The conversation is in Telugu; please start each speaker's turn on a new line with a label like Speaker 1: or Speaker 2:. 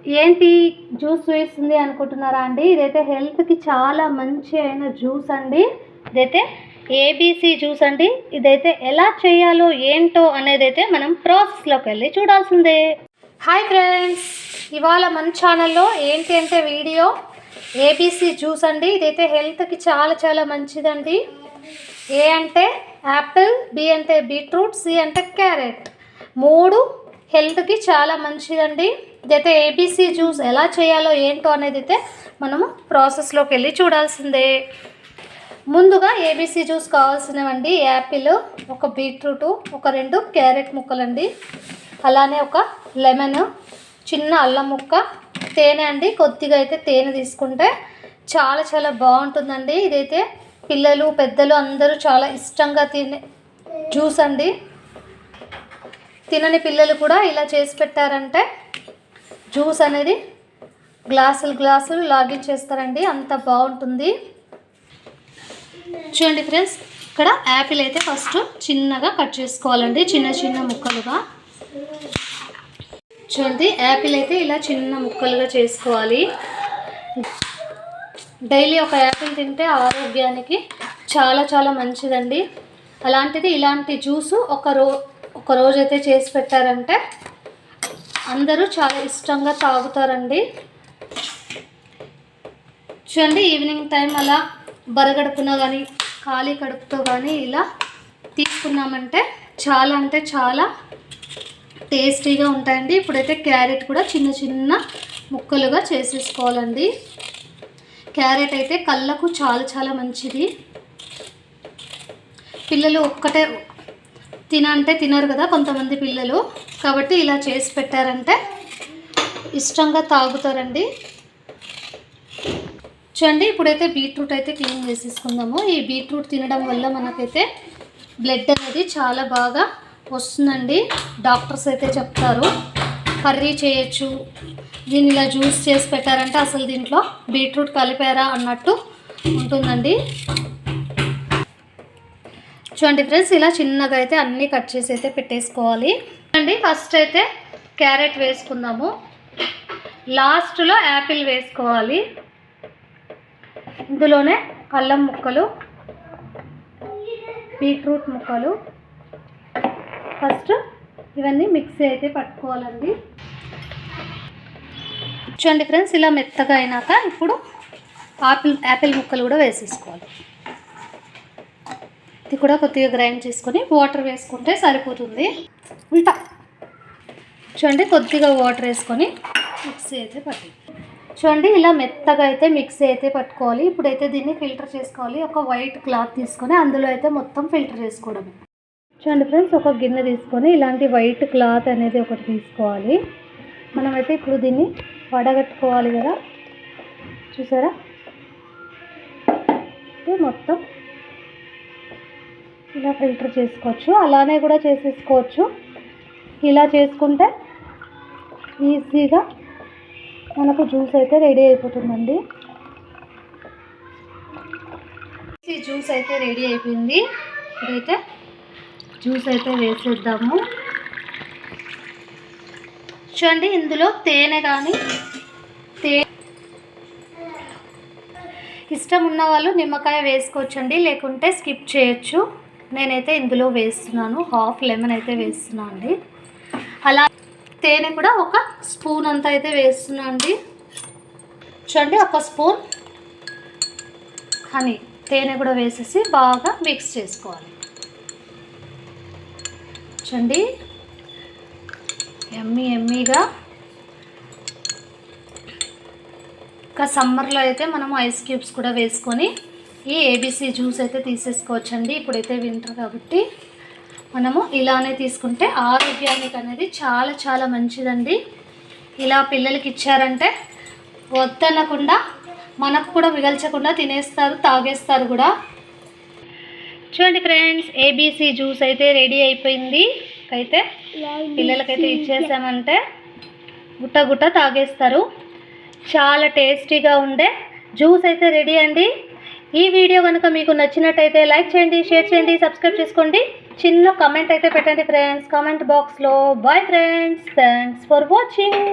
Speaker 1: ఏంటి జ్యూస్ చూపిస్తుంది అనుకుంటున్నారా అండి? ఇదైతే హెల్త్కి చాలా మంచి అయిన జ్యూస్ అండి. ఇదైతే ఏబీసీ జ్యూస్ అండి. ఇదైతే ఎలా చేయాలో ఏంటో అనేది అయితే మనం ప్రాసెస్లోకి వెళ్ళి చూడాల్సిందే. హాయ్ ఫ్రెండ్స్, ఇవాళ మన ఛానల్లో ఏంటి అంటే వీడియో ఏబీసీ జ్యూస్ అండి. ఇదైతే హెల్త్కి చాలా చాలా మంచిదండి. ఏ అంటే యాపిల్, బి అంటే బీట్రూట్, సి అంటే క్యారెట్, 3 హెల్త్కి చాలా మంచిదండి. ఇదైతే ఏబీసీ జ్యూస్ ఎలా చేయాలో ఏంటో అనేది అయితే మనము ప్రాసెస్లోకి వెళ్ళి చూడాల్సిందే. ముందుగా ఏబీసీ జ్యూస్ కావాల్సినవండి యాపిల్, ఒక బీట్రూట్, ఒక 2 క్యారెట్ ముక్కలండి, అలానే ఒక లెమన్, చిన్న అల్లం ముక్క, తేనె అండి. కొద్దిగా అయితే తేనె తీసుకుంటే చాలా చాలా బాగుంటుందండి. ఇదైతే పిల్లలు పెద్దలు అందరూ చాలా ఇష్టంగా తినే జ్యూస్ అండి. తినని పిల్లలు కూడా ఇలా చేసి పెట్టారంటే జ్యూస్ అనేది గ్లాసులు లాగించేస్తారండి, అంత బాగుంటుంది. చూడండి ఫ్రెండ్స్, ఇక్కడ యాపిల్ అయితే ఫస్ట్ చిన్నగా కట్ చేసుకోవాలండి, చిన్న చిన్న ముక్కలుగా. చూడండి, యాపిల్ అయితే ఇలా చిన్న ముక్కలుగా చేసుకోవాలి. డైలీ ఒక యాపిల్ తింటే ఆరోగ్యానికి చాలా చాలా మంచిదండి. అలాంటిది ఇలాంటి జ్యూసు ఒక రోజు అయితే చేసి పెట్టారంటే అందరూ చాలా ఇష్టంగా తాగుతారండి. చూడండి, ఈవినింగ్ టైం అలా బరగడుపున కానీ ఖాళీ కడుపుతో కానీ ఇలా తీసుకున్నామంటే చాలా అంటే చాలా టేస్టీగా ఉంటాయండి. ఇప్పుడైతే క్యారెట్ కూడా చిన్న చిన్న ముక్కలుగా చేసేసుకోవాలండి. క్యారెట్ అయితే కళ్ళకు చాలా చాలా మంచిది. పిల్లలు ఒక్కటే తినంటే తినరు కదా కొంతమంది పిల్లలు, కాబట్టి ఇలా చేసి పెట్టారంటే ఇష్టంగా తాగుతారండి. చూడండి, ఇప్పుడైతే బీట్రూట్ అయితే క్లీన్ చేసేసుకుందాము. ఈ బీట్రూట్ తినడం వల్ల మనకైతే బ్లడ్ అనేది చాలా బాగా వస్తుందండి. డాక్టర్స్ అయితే చెప్తారు కర్రీ చేయొచ్చు, దీన్ని ఇలా జ్యూస్ చేసి పెట్టారంటే అసలు దీంట్లో బీట్రూట్ కలిపారా అన్నట్టు ఉంటుందండి. చూడండి ఫ్రెండ్స్, ఇలా చిన్నగా అయితే అన్నీ కట్ చేసి అయితే పెట్టేసుకోవాలి అండి. ఫస్ట్ అయితే క్యారెట్ వేసుకుందాము, లాస్ట్లో యాపిల్ వేసుకోవాలి, ఇందులోనే అల్లం ముక్కలు, బీట్రూట్ ముక్కలు. ఫస్ట్ ఇవన్నీ మిక్సీ అయితే పట్టుకోవాలండి. చూడండి ఫ్రెండ్స్, ఇలా మెత్తగా అయినాక ఇప్పుడు యాపిల్ ముక్కలు కూడా వేసేసుకోవాలి. ఇది కూడా కొద్దిగా గ్రైండ్ చేసుకొని వాటర్ వేసుకుంటే సరిపోతుంది. చూడండి, కొద్దిగా వాటర్ వేసుకొని మిక్సీ అయితే పట్టి చూడండి, ఇలా మెత్తగా అయితే మిక్సీ అయితే పట్టుకోవాలి. ఇప్పుడైతే దీన్ని ఫిల్టర్ చేసుకోవాలి. ఒక వైట్ క్లాత్ తీసుకొని అందులో అయితే మొత్తం ఫిల్టర్ చేసుకోవడమే. చూడండి ఫ్రెండ్స్, ఒక గిన్నె తీసుకొని ఇలాంటి వైట్ క్లాత్ అనేది ఒకటి తీసుకోవాలి. మనమైతే ఇప్పుడు దీన్ని వడగట్టుకోవాలి కదా, చూసారా? మొత్తం ఇలా ఫిల్టర్ చేసుకోవచ్చు, అలానే కూడా చేసేసుకోవచ్చు. ఇలా చేసుకుంటే ఈజీగా మనకు జ్యూస్ అయితే రెడీ అయిపోతుందండి. ఈ జ్యూస్ అయితే రెడీ అయిపోయింది. ఇప్పుడైతే జ్యూస్ అయితే వేసేద్దాము. చూడండి, ఇందులో తేనె కానీ ఇష్టం ఉన్న వాళ్ళు నిమ్మకాయ వేసుకోవచ్చండి, లేకుంటే స్కిప్ చేయొచ్చు. నేనైతే ఇందులో వేస్తున్నాను, హాఫ్ లెమన్ అయితే వేస్తున్నాను అండి. అలా తేనె కూడా ఒక స్పూన్ అంతా అయితే వేస్తున్నాను అండి. చూడండి, ఒక స్పూన్ హనీ, తేనె కూడా వేసేసి బాగా మిక్స్ చేసుకోవాలి. చూడండి, ఎమ్మీగా. ఇంకా సమ్మర్లో అయితే మనం ఐస్ క్యూబ్స్ కూడా వేసుకొని ఈ ఏబీసీ జ్యూస్ అయితే తీసేసుకోవచ్చండి. ఇప్పుడైతే వింటర్ కాబట్టి మనము ఇలానే తీసుకుంటే ఆరోగ్యానికి అనేది చాలా చాలా మంచిదండి. ఇలా పిల్లలకి ఇచ్చారంటే వద్దనకుండా మనకు కూడా మిగల్చకుండా తినేస్తారు, తాగేస్తారు కూడా. చూడండి ఫ్రెండ్స్, ఏబీసీ జ్యూస్ అయితే రెడీ అయిపోయింది. అయితే పిల్లలకైతే ఇచ్చేసామంటే గుట్ట తాగేస్తారు. చాలా టేస్టీగా ఉండే జ్యూస్ అయితే రెడీ అండి. ఈ వీడియో కనుక మీకు నచ్చినట్టయితే లైక్ చేయండి, షేర్ చేయండి, సబ్స్క్రైబ్ చేసుకోండి. చిన్న కామెంట్ అయితే పెట్టండి ఫ్రెండ్స్ కామెంట్ బాక్స్లో. Bye friends, thanks for watching.